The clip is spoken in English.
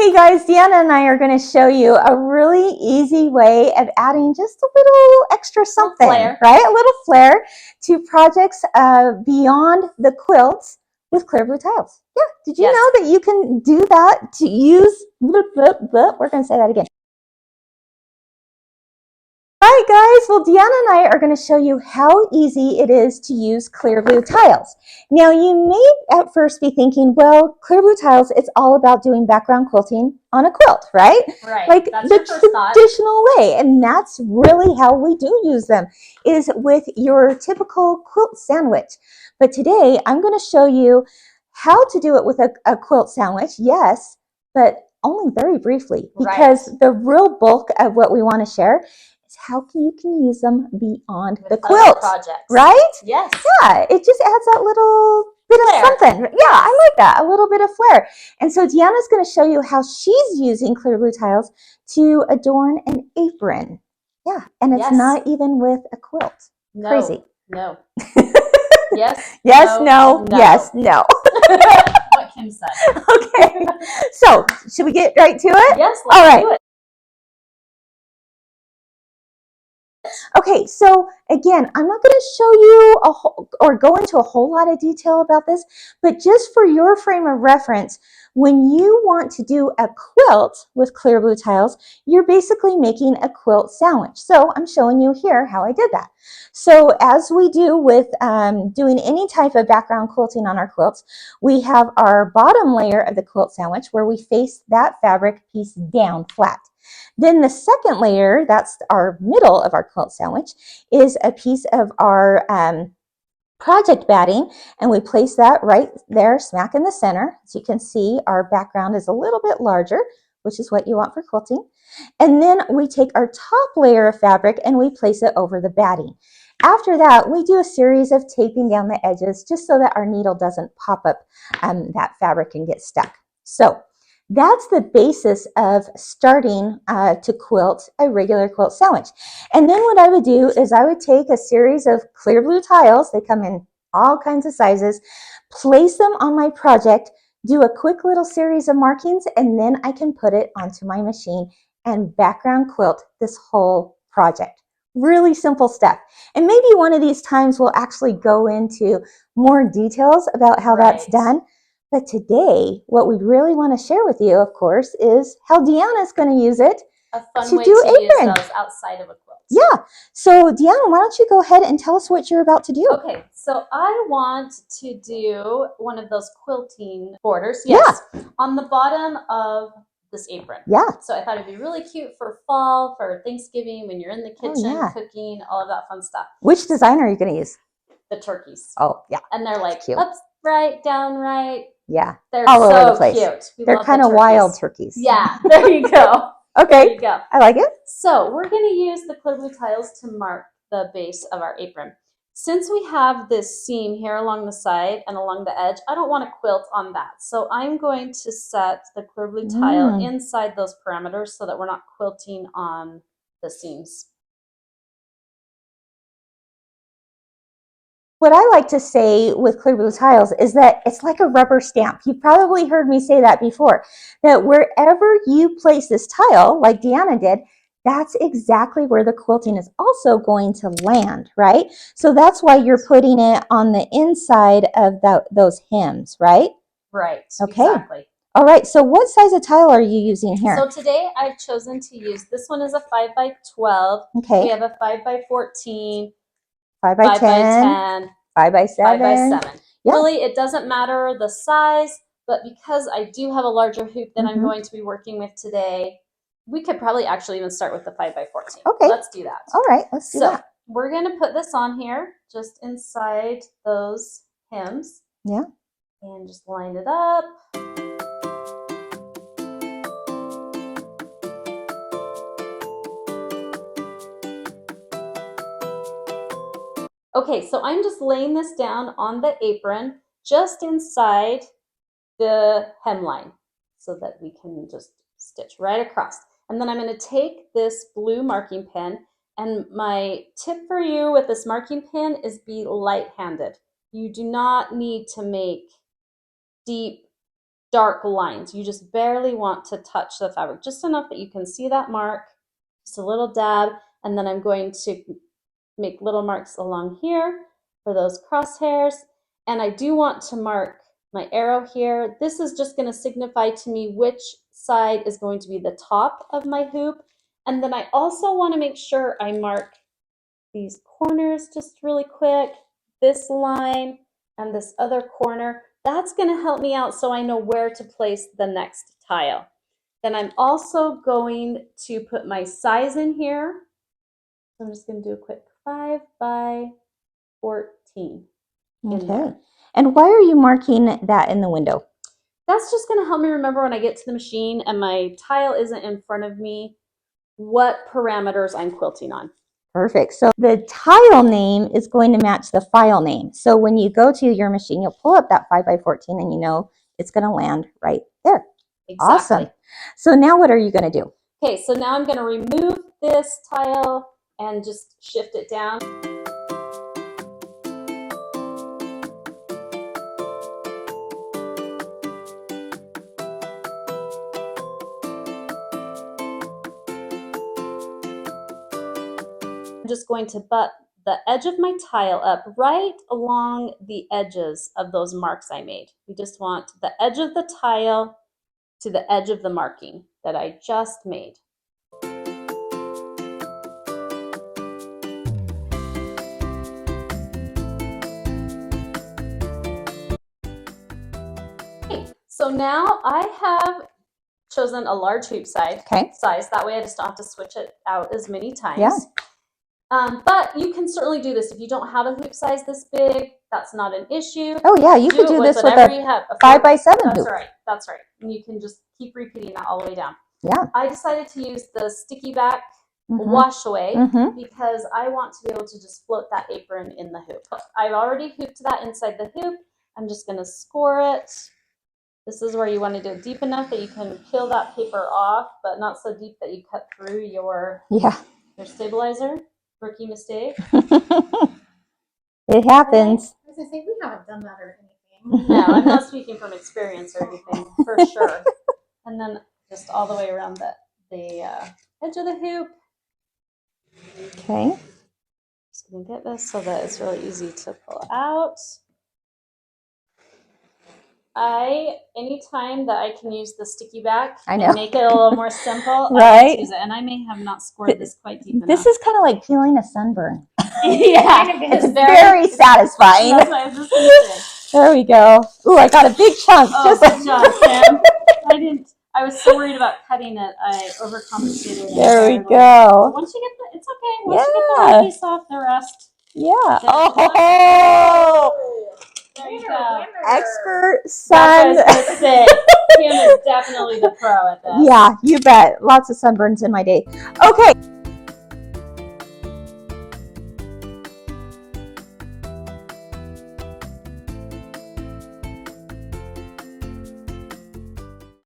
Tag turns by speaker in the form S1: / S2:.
S1: Hey guys, Deanna and I are going to show you a really easy way of adding just a little extra something, right? A little flair to projects beyond the quilts with clear blue tiles. Yeah, did you know that you can do that to use, we're going to say that again. All right, guys, well, Deanna and I are going to show you how easy it is to use clear blue tiles. Now, you may at first be thinking, well, clear blue tiles, it's all about doing background quilting on a quilt, right?
S2: Right.
S1: Like
S2: that's
S1: the traditional way, and that's really how we do use them, is with your typical quilt sandwich. But today, I'm going to show you how to do it with a quilt sandwich, yes, but only very briefly, because the real bulk of what we want to share is how you can use them beyond the quilt projects, right?
S2: Yes.
S1: Yeah, it just adds that little bit of something. Yeah, I like that, a little bit of flair. And so Deanna's going to show you how she's using clear blue tiles to adorn an apron. Yeah, and it's not even with a quilt.
S2: No.
S1: Crazy.
S2: No. Yes.
S1: Yes. No. Yes. No.
S2: What Kim said.
S1: Okay. So, should we get right to it?
S2: Yes. Let's do it.
S1: Okay, so again, I'm not going to show you or go into a whole lot of detail about this, but just for your frame of reference, when you want to do a quilt with clear blue tiles, you're basically making a quilt sandwich. So I'm showing you here how I did that. So as we do with doing any type of background quilting on our quilts, we have our bottom layer of the quilt sandwich where we face that fabric piece down flat. Then the second layer, that's our middle of our quilt sandwich, is a piece of our project batting, and we place that right there smack in the center. As you can see, our background is a little bit larger, which is what you want for quilting. And then we take our top layer of fabric and we place it over the batting. After that, we do a series of taping down the edges just so that our needle doesn't pop up that fabric and get stuck. So that's the basis of starting to quilt a regular quilt sandwich. And then what I would do is I would take a series of clear blue tiles, they come in all kinds of sizes, place them on my project, do a quick little series of markings, and then I can put it onto my machine and background quilt this whole project. Really simple step. And maybe one of these times we'll actually go into more details about how that's done. But today, what we really want to share with you, of course, is how Deanna is going to use it
S2: to do apron. Use those outside of a quilt.
S1: Yeah. So Deanna, why don't you go ahead and tell us what you're about to do?
S2: Okay. So I want to do one of those quilting borders. Yes. Yeah. On the bottom of this apron.
S1: Yeah.
S2: So I thought it'd be really cute for fall, for Thanksgiving, when you're in the kitchen cooking, all of that fun stuff.
S1: Which design are you going to use?
S2: The turkeys.
S1: Oh, yeah.
S2: And they're like upright, downright.
S1: Yeah.
S2: They're all
S1: over the place.
S2: Cute.
S1: They're kind of wild turkeys.
S2: Yeah. There you go.
S1: Okay.
S2: There you go.
S1: I like it.
S2: So we're going to use the clear blue tiles to mark the base of our apron. Since we have this seam here along the side and along the edge, I don't want to quilt on that. So I'm going to set the clear blue tile inside those parameters so that we're not quilting on the seams.
S1: What I like to say with clear blue tiles is that it's like a rubber stamp. You've probably heard me say that before, that wherever you place this tile, like Deanna did, that's exactly where the quilting is also going to land, right? So that's why you're putting it on the inside of those hems, right?
S2: Right,
S1: okay.
S2: Exactly.
S1: All right, so what size of tile are you using here?
S2: So today I've chosen to use, this one is a 5x12.
S1: Okay.
S2: We have a 5x14.
S1: 5x10, 5x7.
S2: 5x7. Yeah. Really, it doesn't matter the size, but because I do have a larger hoop that I'm going to be working with today, we could probably actually even start with the 5x14.
S1: Okay.
S2: Let's do that.
S1: All right, let's do that. So
S2: we're going to put this on here just inside those hems.
S1: Yeah.
S2: And just line it up. Okay, so I'm just laying this down on the apron just inside the hemline so that we can just stitch right across. And then I'm going to take this blue marking pen, and my tip for you with this marking pen is be light-handed. You do not need to make deep dark lines. You just barely want to touch the fabric, just enough that you can see that mark, just a little dab, and then I'm going to make little marks along here for those crosshairs. And I do want to mark my arrow here. This is just going to signify to me which side is going to be the top of my hoop. And then I also want to make sure I mark these corners just really quick, this line and this other corner. That's going to help me out so I know where to place the next tile. Then I'm also going to put my size in here. So I'm just going to do a quick 5 by 14.
S1: Okay. And why are you marking that in the window?
S2: That's just going to help me remember when I get to the machine and my tile isn't in front of me, what parameters I'm quilting on.
S1: Perfect. So the tile name is going to match the file name. So when you go to your machine, you'll pull up that 5 by 14 and you know it's going to land right there.
S2: Exactly.
S1: Awesome. So now what are you going to do?
S2: Okay, so now I'm going to remove this tile and just shift it down. I'm just going to butt the edge of my tile up right along the edges of those marks I made. We just want the edge of the tile to the edge of the marking that I just made. So now I have chosen a large hoop size. That way I just don't have to switch it out as many times.
S1: Yeah.
S2: But you can certainly do this. If you don't have a hoop size this big, that's not an issue.
S1: Oh yeah, you could do this with a 5 by 7 hoop.
S2: That's right. And you can just keep repeating that all the way down.
S1: Yeah.
S2: I decided to use the sticky back wash away because I want to be able to just float that apron in the hoop. I've already hooped that inside the hoop. I'm just going to score it. This is where you want to do it deep enough that you can peel that paper off, but not so deep that you cut through your stabilizer. Rookie mistake.
S1: It happens.
S3: I was going to say, we haven't done that or anything.
S2: No, I'm not speaking from experience or anything, for sure. And then just all the way around the edge of the hoop.
S1: Okay.
S2: Just going to get this so that it's really easy to pull out. Anytime that I can use the sticky back and make it a little more simple, I like to use it. And I may have not scored this quite deep enough.
S1: This is kind of like peeling a sunburn.
S2: Yeah,
S1: it's very satisfying.
S2: That's what I was just going to say.
S1: There we go. Ooh, I got a big chunk.
S2: Oh, good job, Sam. I was so worried about cutting it. I overcompensated.
S1: There we go.
S2: Once you get it's okay. Once you get the piece off, the rest.
S1: Yeah. Oh.
S2: There you go.
S1: Expert son.
S2: That's what I was going to say. Kim is definitely the pro at this.
S1: Yeah, you bet. Lots of sunburns in my day. Okay.